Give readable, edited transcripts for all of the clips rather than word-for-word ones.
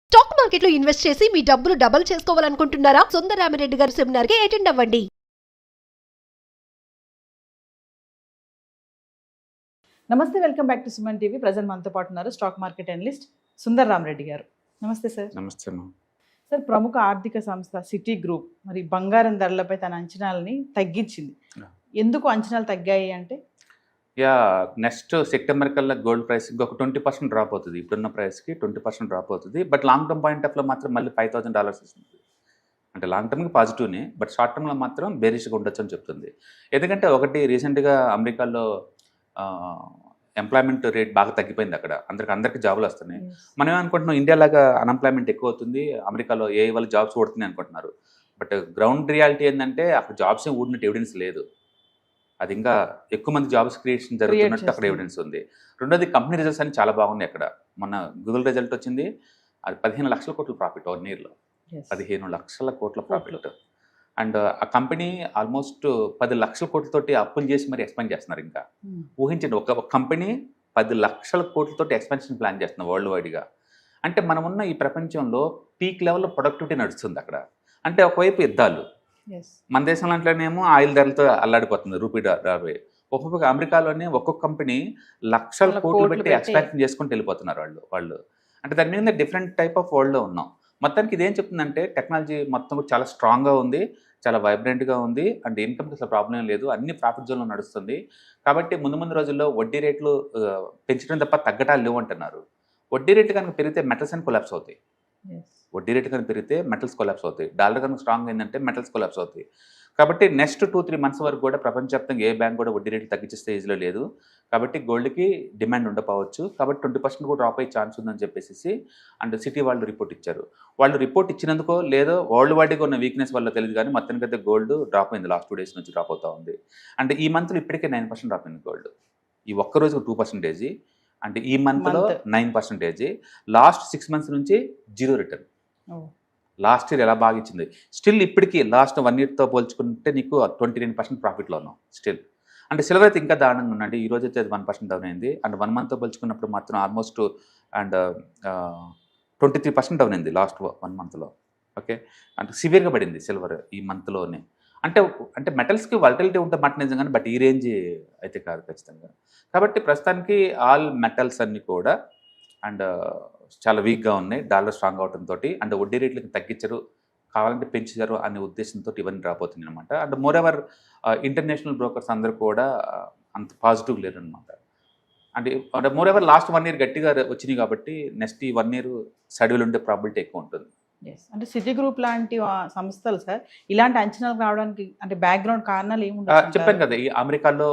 Stock మార్కెట్లో invest చేసి మీ డబ్బులు డబుల్ చేసుకోవాలనుకుంటున్నారా? సుందరరామిరెడ్డి గారి సెమినార్ కి అటెండ్ అవ్వండి. నమస్తే, welcome back to Suman TV. Present మనతో పాటు ఉన్నారు stock market analyst Sundar Rama Reddy గారు. నమస్తే సార్. నమస్తే. సార్, ప్రముఖ ఆర్థిక సంస్థ సిటీ గ్రూప్ మరి బంగారం ధరలపై తన అంచనాలని తగ్గించింది. ఎందుకు అంచనాలు తగ్గాయి అంటే? నెక్స్ట్ సెప్టెంబర్ కల్లా గోల్డ్ ప్రైస్ ఇంకొక 20% డ్రాప్ అవుతుంది. ఇప్పుడున్న ప్రైస్కి 20% డ్రాప్ అవుతుంది. బట్ లాంగ్ టర్మ్ పాయింట్ ఆఫ్లో మాత్రం మళ్ళీ $5,000 వస్తుంది. అంటే లాంగ్ టర్మ్కి పాజిటివ్నే, బట్ షార్ట్ టర్మ్లో మాత్రం బేరిష్గా ఉండొచ్చు అని చెప్తుంది. ఎందుకంటే ఒకటి రీసెంట్గా అమెరికాలో ఎంప్లాయ్మెంట్ రేట్ బాగా తగ్గిపోయింది. అక్కడ అందరికి జాబులు వస్తున్నాయి. మనం ఏమనుకుంటున్నాం, ఇండియా లాగా అన్ఎంప్లాయ్మెంట్ ఎక్కువ అవుతుంది, అమెరికాలో ఏ వాళ్ళు జాబ్స్ ఊడుతున్నాయి అనుకుంటున్నారు. బట్ గ్రౌండ్ రియాలిటీ ఏంటంటే అక్కడ జాబ్స్ ఏం ఊడినట్టు ఎవిడెన్స్ లేదు. అది ఇంకా ఎక్కువ మంది జాబ్స్ క్రియేషన్ జరుగుతున్నట్టు అక్కడ ఎవిడెన్స్ ఉంది. రెండోది, కంపెనీ రిజల్ట్స్ అని చాలా బాగున్నాయి అక్కడ. మొన్న గూగుల్ రిజల్ట్ వచ్చింది, అది 15 లక్షల కోట్ల ప్రాఫిట్ 1 ఇయర్లో. 15 లక్షల కోట్ల ప్రాఫిట్. అండ్ ఆ కంపెనీ ఆల్మోస్ట్ 10 లక్షల కోట్లతోటి అప్పులు చేసి మరి ఎక్స్పాండ్ చేస్తున్నారు. ఇంకా ఊహించండి, ఒక కంపెనీ 10 లక్షల కోట్లతోటి ఎక్స్పాన్షన్ ప్లాన్ చేస్తున్నారు వరల్డ్ వైడ్గా. అంటే మనమున్న ఈ ప్రపంచంలో పీక్ లెవెల్లో ప్రొడక్టివిటీ నడుస్తుంది అక్కడ. అంటే ఒకవైపు యుద్ధాలు, మన దేశంలో అంటేనేమో ఆయిల్ ధరలతో అల్లాడిపోతుంది రూపీ డాలర్. ఒక్కొక్క అమెరికాలోనే ఒక్కొక్క కంపెనీ లక్షల కోట్లు పెట్టి ఎక్స్పాన్షన్ చేసుకుంటూ వెళ్ళిపోతున్నారు వాళ్ళు. అంటే దాని మీద డిఫరెంట్ టైప్ ఆఫ్ వరల్డ్లో ఉన్నాం. మొత్తానికి ఇదేం చెప్తుందంటే టెక్నాలజీ మొత్తం కూడా చాలా స్ట్రాంగ్గా ఉంది, చాలా వైబ్రెంట్గా ఉంది. అండ్ ఇన్కమ్కి అసలు ప్రాబ్లం లేదు, అన్ని ప్రాఫిట్ జోన్లో నడుస్తుంది. కాబట్టి ముందు రోజుల్లో వడ్డీ రేట్లు పెంచడం తప్ప తగ్గటాలు లేవు అంటున్నారు. వడ్డీ రేట్లు కనుక పెరిగితే మెటల్స్ అని కొలాప్స్ అవుతాయి. వడ్డీ రేటు కనుక పెరిగితే మెటల్స్ కొలాప్స్ అవుతాయి. డాలర్ కనుక స్ట్రాంగ్ అయిందంటే మెటల్స్ కొలాప్స్ అవుతాయి. కాబట్టి నెక్స్ట్ 2-3 మంత్స్ వరకు కూడా ప్రపంచవ్యాప్తంగా ఏ బ్యాంక్ కూడా వడ్డీ రేట్లు తగ్గించే స్టేజ్లో లేదు. కాబట్టి గోల్డ్కి డిమాండ్ ఉండకపోవచ్చు. కాబట్టి 20% కూడా డ్రాప్ అయ్యే ఛాన్స్ ఉందని చెప్పేసి అండ్ సిటీ వాళ్ళు రిపోర్ట్ ఇచ్చారు. వాళ్ళు రిపోర్ట్ ఇచ్చినందుకో లేదో వరల్డ్ వైడ్గా ఉన్న వీక్నెస్ వల్ల తెలియదు, కానీ మొత్తానికైతే గోల్డ్ డ్రాప్ అయింది. లాస్ట్ 2 days నుంచి డ్రాప్ అవుతూ ఉంది. అంటే ఈ మంత్లో ఇప్పటికే 9% డ్రాప్ అయింది గోల్డ్. ఈ ఒక్కరోజు 2%, అంటే ఈ మంత్లో 9%. లాస్ట్ 6 months నుంచి 0 రిటర్న్. లాస్ట్ ఇయర్ ఎలా బాగా ఇచ్చింది, స్టిల్ ఇప్పటికీ లాస్ట్ 1 yearతో పోల్చుకుంటే నీకు 29% ప్రాఫిట్లో ఉన్నావు స్టిల్. అంటే సిల్వర్ అయితే ఇంకా దారుణంగా ఉందండి. ఈ రోజు అయితే అది 1% డౌన్ అయింది. అండ్ 1 monthతో పోల్చుకున్నప్పుడు మాత్రం ఆల్మోస్ట్ అండ్ 23% డౌన్ అయింది లాస్ట్ 1 monthలో. ఓకే, అంటే సివియర్గా పడింది సిల్వర్ ఈ మంత్లోనే. అంటే మెటల్స్కి వాలటిలిటీ ఉంటే మాట నిజంగానే, బట్ ఈ రేంజ్ అయితే కాదు ఖచ్చితంగా. కాబట్టి ప్రస్తుతానికి ఆల్ మెటల్స్ అన్నీ కూడా అండ్ చాలా వీక్గా ఉన్నాయి, డాలర్ స్ట్రాంగ్ అవడంతో. అండ్ వడ్డీ రేట్లకి తగ్గించరు, కావాలంటే పెంచారు అనే ఉద్దేశంతో ఇవన్నీ రాబోతుంది అనమాట. అండ్ మోరెవర్ ఇంటర్నేషనల్ బ్రోకర్స్ అందరూ కూడా అంత పాజిటివ్ లేరు అనమాట. అంటే మోరెవర్ లాస్ట్ 1 year గట్టిగా వచ్చినాయి కాబట్టి నెక్స్ట్ ఈ 1 year సైడ్వేలు ఉండే ప్రాబిలిటీ ఎక్కువ ఉంటుంది. అంటే సిటీ గ్రూప్ లాంటి సంస్థలు సార్ ఇలాంటి అంచనాలు రావడానికి అంటే బ్యాక్గ్రౌండ్ కారణాలు ఏముంటాయి? చెప్పాను కదా, ఈ అమెరికాలో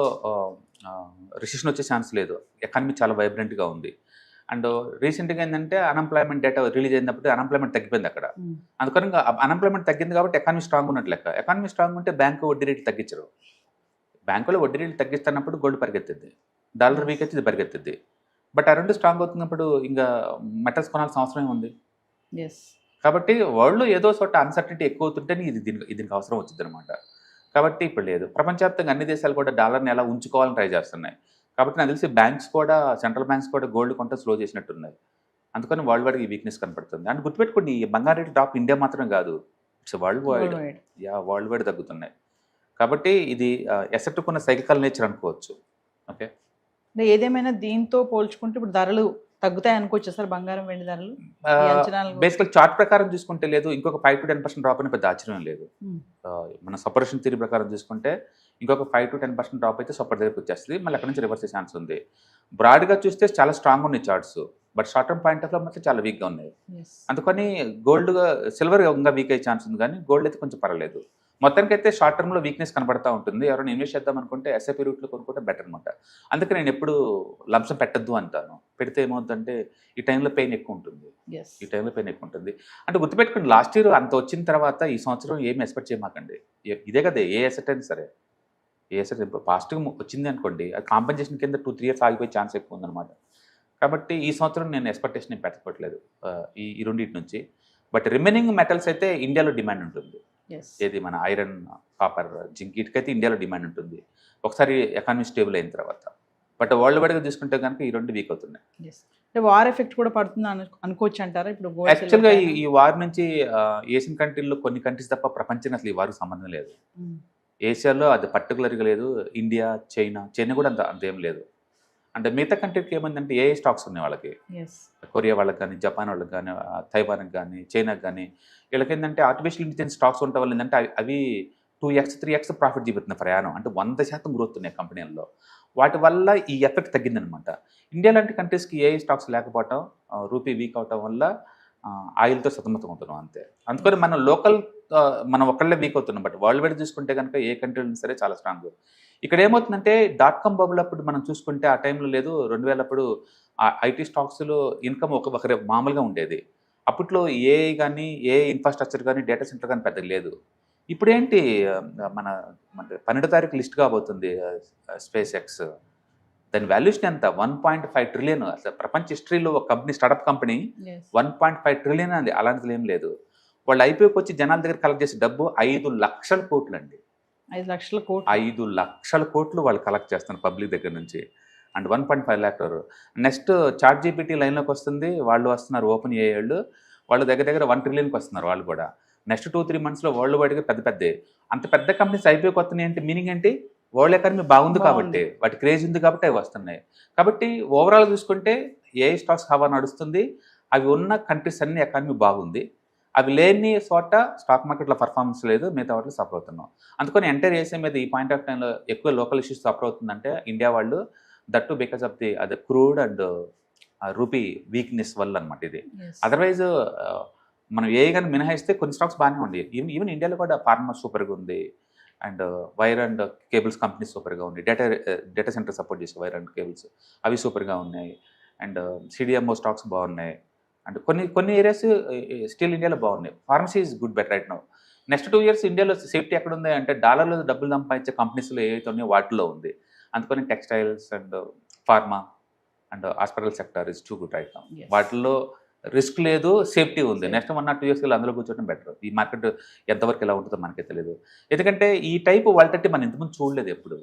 రిసెషన్ వచ్చే ఛాన్స్ లేదు, ఎకానమీ చాలా వైబ్రెంట్గా ఉంది. అండ్ రీసెంట్గా ఏంటంటే అన్ఎంప్లాయ్మెంట్ డేటా రిలీజ్ అయినప్పుడు అన్ఎంప్లాయ్మెంట్ తగ్గిపోయింది అక్కడ. అందుకని అన్ఎంప్లాయ్మెంట్ తగ్గింది కాబట్టి ఎకానమీ స్ట్రాంగ్ ఉన్నట్లు లెక్క. ఎకానమీ స్ట్రాంగ్ ఉంటే బ్యాంకు వడ్డీ రేట్లు తగ్గించరు. బ్యాంకులో వడ్డీ రేట్లు తగ్గిస్తున్నప్పుడు గోల్డ్ పరిగెత్తిద్ది, డాలర్ వీక్ అయితే ఇది పరిగెత్తిద్ది. బట్ ఆ 2 స్ట్రాంగ్ అవుతున్నప్పుడు ఇంకా మెటల్స్ కొనాల్సిన అవసరం ఉంది. కాబట్టి వరల్డ్లో ఏదో చోట అన్సర్టనిటీ ఎక్కువ అవుతుంటేనే దీనికి అవసరం వచ్చింది అనమాట. కాబట్టి ఇప్పుడు లేదు. ప్రపంచవ్యాప్తంగా అన్ని దేశాలు కూడా డాలర్ని ఎలా ఉంచుకోవాలని ట్రై చేస్తున్నాయి. కాబట్టి నాకు తెలిసి బ్యాంక్స్ కూడా, సెంట్రల్ బ్యాంక్స్ కూడా గోల్డ్ కొంత స్లో చేసినట్టున్నాయి. అందుకని వరల్డ్ వైడ్గా ఈ వీక్నెస్ కనపడుతుంది. అండ్ గుర్తుపెట్టుకోండి, ఈ బంగారు రేటు డ్రాప్ ఇండియా మాత్రమే కాదు, it's world wide. World wide తగ్గుతున్నాయి. కాబట్టి ఇది ఎసెట్టుకున్న సైకిల్ నేచర్ అనుకోవచ్చు. ఓకే, ఏదేమైనా దీంతో పోల్చుకుంటే ఇప్పుడు ధరలు తగ్గుతాయి అనుకోవచ్చు సార్, బంగారం వెండి ధరలు? బేసికల్ చార్ట్ ప్రకారం చూసుకుంటే లేదు, ఇంకొక 5-10% డ్రాప్ అని పెద్ద ఆశ్చర్యం లేదు. మన సపరేషన్ థియరీ ప్రకారం చూసుకుంటే ఇంకొక 5-10% డ్రాప్ అయితే సపోర్ట్ దగ్గరికి వచ్చేస్తుంది, మళ్ళీ అక్కడ నుంచి రివర్స్ అయ్యే ఛాన్స్ ఉంది. బ్రాడ్గా చూస్తే చాలా స్ట్రాంగ్ ఉన్నాయి charts, but short term point of లో మాత్రం చాలా వీక్గా ఉన్నాయి. అందుకని సిల్వర్ ఇంకా వీక్ అయ్యే ఛాన్స్ ఉంది, కానీ గోల్డ్ అయితే కొంచెం పర్వాలేదు. మొత్తానికి అయితే షార్ట్ టర్మ్లో వీక్నెస్ కనబడతా ఉంటుంది. ఎవరైనా ఇన్వెస్ట్ చేద్దాం అనుకుంటే ఎస్ఐపి రూట్లో కొనుక్కుంటే బెటర్ అనమాట. అందుకే నేను ఎప్పుడు లంసం పెట్టద్దు అంటాను. పెడితే ఏమవుతుందంటే ఈ టైంలో పెయిన్ ఎక్కువ ఉంటుంది. అంటే గుర్తుపెట్టుకోండి, లాస్ట్ ఇయర్ అంత వచ్చిన తర్వాత ఈ సంవత్సరం ఏమి ఎక్స్పెక్ట్ చేయమాకండి. ఇదే కదా ఏ అసెట్ అయినా సరే, ఏ అసెట్ పాజిటివ్ వచ్చింది అనుకోండి, అది కాంపెన్సేషన్ కింద 2-3 years ఆగిపోయే ఛాన్స్ ఎక్కువ ఉందన్నమాట. కాబట్టి ఈ సంవత్సరం నేను ఎక్స్పెక్టేషన్ పెట్టట్లేదు ఈ రెండింటి నుంచి. బట్ రిమైనింగ్ మెటల్స్ అయితే ఇండియాలో డిమాండ్ ఉంటుంది. ఏది మన ఐరన్, కాపర్, జింక్, వీటికైతే ఇండియాలో డిమాండ్ ఉంటుంది ఒకసారి ఎకానమీ స్టేబుల్ అయిన తర్వాత. బట్ వరల్డ్ వైడ్గా చూసుకుంటే కనుక ఈ 2 వీక్ అవుతున్నాయి. అంటే వార్ ఎఫెక్ట్ కూడా పడుతుంది అనుకోవచ్చు అంటారా ఇప్పుడు gold, silver యాక్చువల్గా పైన? ఈ వార్ నుంచి ఏషియన్ కంట్రీల్లో కొన్ని కంట్రీస్ తప్ప ప్రపంచానికి అసలు ఈ వారికి సంబంధం లేదు. ఉమ్, ఏషియాలో అది పర్టికులర్గా లేదు. ఇండియా, చైనా కూడా అంతేం లేదు. అంటే మిగతా కంట్రీకి ఏమైందంటే ఏ స్టాక్స్ ఉన్నాయి వాళ్ళకి, yes, కొరియా వాళ్ళకి కానీ, జపాన్ వాళ్ళకి కానీ, తైవాన్కి కానీ, చైనాకి కానీ, వీళ్ళకి ఏంటంటే ఆర్టిఫిషియల్ ఇంటెలిజెన్స్ స్టాక్స్ ఉండటం వల్ల ఏంటంటే అవి 2x 3x ప్రాఫిట్ చూపుతున్నాయి ప్రయాణం. అంటే 100% గ్రోత్ ఉన్నాయి కంపెనీల్లో. వాటి వల్ల ఈ ఎఫెక్ట్ తగ్గిందనమాట. ఇండియా లాంటి కంట్రీస్కి ఏ స్టాక్స్ లేకపోవటం, రూపీ వీక్ అవటం వల్ల ఆయిల్తో సతమతం అవుతున్నాం అంతే. అందుకని మనం లోకల్ మనం ఒకళ్ళే వీక్ అవుతున్నాం. బట్ వరల్డ్ వైడ్ చూసుకుంటే కనుక ఏ కంట్రీలో సరే చాలా స్ట్రాంగ్. ఇక్కడ ఏమవుతుందంటే .com బబుల్ అప్పుడు మనం చూసుకుంటే ఆ టైంలో లేదు, 2000 అప్పుడు ఐటీ స్టాక్స్లో ఇన్కమ్ ఒకరి మామూలుగా ఉండేది. అప్పట్లో ఏఐ కానీ, ఏ ఇన్ఫ్రాస్ట్రక్చర్ కానీ, డేటా సెంటర్ కానీ పెద్దగా లేదు. ఇప్పుడేంటి మన 12 తారీఖు లిస్ట్ కాబోతుంది స్పేస్ ఎక్స్. దాని వాల్యూషన్ ఎంత, 1.5 ట్రిలియన్. అసలు ప్రపంచ హిస్టరీలో ఒక company, startup company yes, 1.5 trillion అంది. అలాంటిది ఏం లేదు. వాళ్ళు ఐపీఓకి వచ్చి జనాల దగ్గర కలెక్ట్ చేసే డబ్బు 5 లక్షల కోట్లు అండి. 5 లక్షల కోట్లు. 5 లక్షల కోట్లు వాళ్ళు కలెక్ట్ చేస్తున్నారు పబ్లిక్ దగ్గర నుంచి. And 1.5 lakh crore. Next ChatGPT లైన్లోకి వస్తుంది, వాళ్ళు వస్తున్నారు. ఓపెన్ ఏఐ వాళ్ళు దగ్గర 1 ట్రిలియన్కి వస్తున్నారు వాళ్ళు కూడా. నెక్స్ట్ 2-3 monthsలో వరల్డ్ వైడ్గా పెద్ద అంత పెద్ద కంపెనీస్ ఐపీఓకి వస్తున్నాయి అంటే మీనింగ్ ఏంటి, వరల్డ్ ఎకానమీ బాగుంది కాబట్టి, వాటి క్రేజ్ ఉంది కాబట్టి అవి వస్తున్నాయి. కాబట్టి ఓవరాల్ చూసుకుంటే ఏ స్టాక్స్ హవా నడుస్తుంది. అవి ఉన్న కంట్రీస్ అన్ని ఎకానమీ బాగుంది. అవి లేని చోట స్టాక్ మార్కెట్లో పర్ఫార్మెన్స్ లేదు, మిగతా వాటిలో సఫర్ అవుతున్నాం. అందుకని ఎంటర్ చేసే మీద ఈ పాయింట్ ఆఫ్ టైంలో ఎక్కువ లోకల్ ఇష్యూస్ సఫర్ అవుతుందంటే ఇండియా వాళ్ళు, that to because of the crude and rupee weakness వల్ల అనమాట ఇది. yes, అదర్వైజ్ మనం ఏ కానీ మినహాయిస్తే కొన్ని స్టాక్స్ బాగానే ఉంది. ఈవెన్ ఇండియాలో కూడా ఫార్మా సూపర్గా ఉంది, and wire and cables companies సూపర్గా ఉంది. డేటా సెంటర్ సపోర్ట్ చేసే వైర్ అండ్ కేబుల్స్ అవి సూపర్గా ఉన్నాయి. అండ్ సిడిఎంఓ స్టాక్స్ బాగున్నాయి. అండ్ కొన్ని ఏరియాస్ స్టిల్ ఇండియాలో బాగున్నాయి. Pharmacy is good better right now. Next 2 years ఇండియాలో సేఫ్టీ ఎక్కడ ఉంది అంటే డాలర్లో డబ్బులు సంపాదించే కంపెనీస్లో ఏవైతే ఉన్నాయో వాటిలో ఉంది. అందుకని textiles and pharma and hospital sector is too good right now. yes, వాటిల్లో రిస్క్ లేదు, సేఫ్టీ ఉంది. నెక్స్ట్ 1 or 2 years అందులో కూర్చోవడం బెటర్. ఈ మార్కెట్ ఎంతవరకు ఎలా ఉంటుందో మనకే తెలియదు. ఎందుకంటే ఈ టైపు వాలిటీ మనం ఇంతకుముందు చూడలేదు ఎప్పుడు,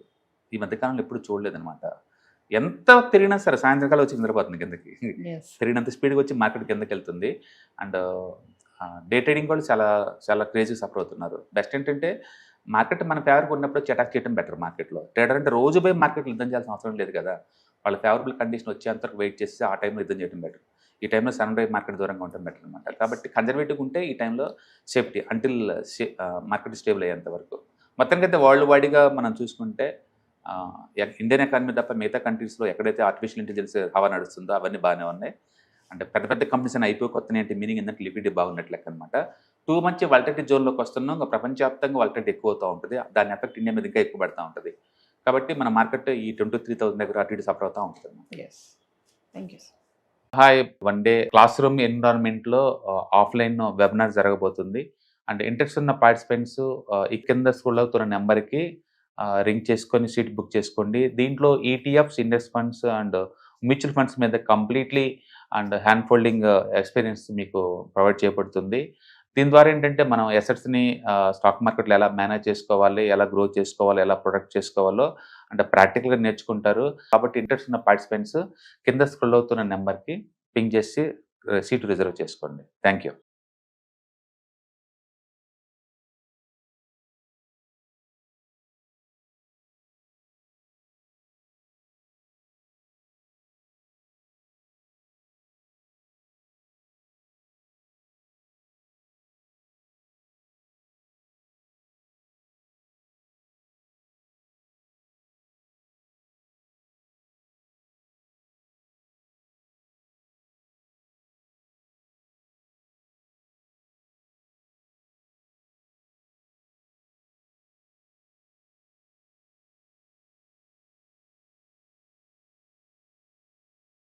ఈ మధ్యకాలంలో ఎప్పుడు చూడలేదు అనమాట. ఎంత తిరిగినా సరే సాయంత్రకాలం వచ్చి నిద్రపోతుంది కిందకి, yes, తిరిగినంత స్పీడ్గా వచ్చి మార్కెట్ కిందకి వెళ్తుంది. అండ్ డే ట్రేడింగ్ వాళ్ళు చాలా క్రేజీ సఫర్ అవుతున్నారు. బెస్ట్ ఏంటంటే మార్కెట్ మన ఫేవర్గా ఉన్నప్పుడు అటాక్ చేయడం బెటర్. మార్కెట్లో ట్రేడర్ అంటే రోజు పోయి మార్కెట్లో యుద్ధం చేయాల్సిన అవసరం లేదు కదా. వాళ్ళ ఫేవరబుల్ కండిషన్ వచ్చేంతవరకు వెయిట్ చేసి ఆ టైంలో యుద్ధం చేయడం బెటర్. ఈ టైంలో సన్ రైజ్ మార్కెట్ దూరంగా ఉండడం బెటర్ అనమాట. కాబట్టి కన్జర్వేటివ్గా ఉంటే ఈ టైంలో సేఫ్టీ అంటిల్ మార్కెట్ స్టేబుల్ అయ్యేంత వరకు. మొత్తానికైతే వరల్డ్ వైడ్గా మనం చూసుకుంటే ఇండియన్ ఎకానమీ తప్ప మిగతా కంట్రీస్లో ఎక్కడైతే ఆర్టిఫిషియల్ ఇంటెలిజెన్స్ హవా నడుస్తుందో అవన్నీ బాగానే ఉన్నాయి. అంటే పెద్ద కంపెనీస్ అని ఐపీఓ కొత్తనే అంటే మీనింగ్ ఏంటంటే లిక్విడిటీ బాగున్నట్లు లెక్క అనమాట. టూ మంచి వాలిటిలిటీ జోన్లోకి వస్తున్నాం. ఇంకా ప్రపంచవ్యాప్తంగా వాలిటిలిటీ ఎక్కువ అవుతూ ఉంటుంది. దాని ఎఫెక్ట్ ఇండియా మీద ఇంకా ఎక్కువ పడుతూ ఉంటుంది. కాబట్టి మన మార్కెట్ ఈ 23,000 దగ్గర అటు ఇటు సఫర్ అవుతూ ఉంటుంది. yes, thank you, sir. Hi, 1 day class room ఎన్విరాన్మెంట్లో ఆఫ్లైన్ వెబినార్ జరగబోతుంది. అండ్ ఇంట్రెస్ట్ ఉన్న పార్టిసిపెంట్స్ ఈ కింద స్క్రోల్ అవుతున్న నెంబర్కి రింగ్ చేసుకొని సీట్ బుక్ చేసుకోండి. దీంట్లో ETFs, index funds and mutual funds మీద completely and hand folding experience మీకు ప్రొవైడ్ చేయబడుతుంది. దీని ద్వారా ఏంటంటే మనం ఎసెట్స్ని స్టాక్ మార్కెట్లో ఎలా మేనేజ్ చేసుకోవాలి, ఎలా గ్రో చేసుకోవాలి, ఎలా ప్రొడక్ట్ చేసుకోవాలో అంటే ప్రాక్టికల్గా నేర్చుకుంటారు. కాబట్టి ఇంట్రెస్ట్ ఉన్న పార్టిసిపెంట్స్ కింద స్క్రోల్ అవుతున్న నెంబర్కి పింగ్ చేసి సీటు రిజర్వ్ చేసుకోండి. Thank you.